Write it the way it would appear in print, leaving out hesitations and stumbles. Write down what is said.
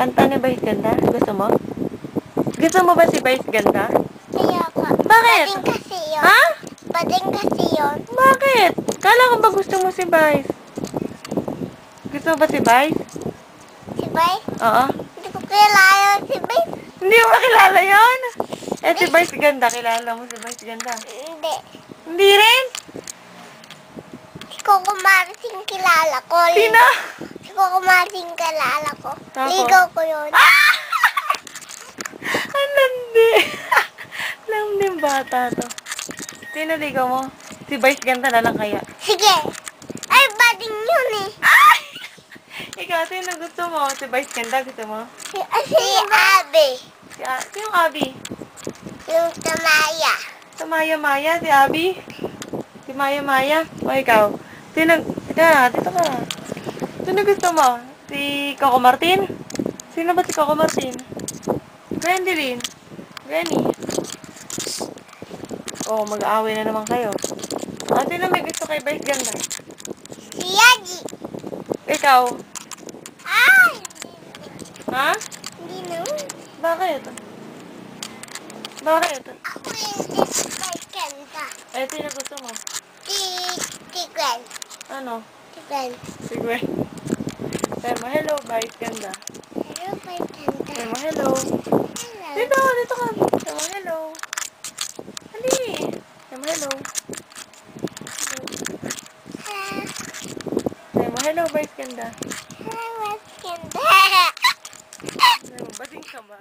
Kanta ni Vice Ganda? Gusto mo? Gusto mo ba si Vice Ganda? Kaya ka. Bakit? Bading kasi yun. Ha? Bading kasi yun. Bakit? Kala ko ba gusto mo si Vice? Gusto mo ba si Vice? Si Bay? Oo. Hindi ko kilala si Bay. Hindi mo makilala yun? Eh, si Vice Ganda. Kilala mo si Vice Ganda? Hindi. Hindi rin? Si Coco Martin kilala ko. Sino? Si Coco Martin kilala ko. Tapos? Ligaw ko yun. Ang landi. Lamang bata to. Sino ligaw mo? Si Vice Ganda na lang kaya? Sige. Ay, bading yun eh. Ikaw, sino gusto mo? Si Vice Ganda gusto mo? Si Abby. Sino Abby? Yung Tamaya. Si Maya Maya? Si Abby? Si Maya Maya? O ikaw? Sino? Teka, dito ka. Sino gusto mo? Si Coco Martin? Sino ba si Coco Martin? Gwendolyn? Gwenny? Oh, mag-aaway na naman kayo. Sino may gusto kay Vice Ganda? Si Yaji. Ikaw? Ay! Ha? Hindi naman. Bakit? Bakit? Ako yung si Kenta. Eh, sino gusto mo? Si Gwen. Ano? Si Gwen. Si Gwen. Sabi mo, hello, Vice Ganda. Hello, Kenta. Sabi mo, hello. Hello. Dito ka. Sabi mo, hello. Hali. Sabi mo, hello. Sabi mo, hello, Vice Ganda. Hello, Kenta. Sabi mo, bading ka ba?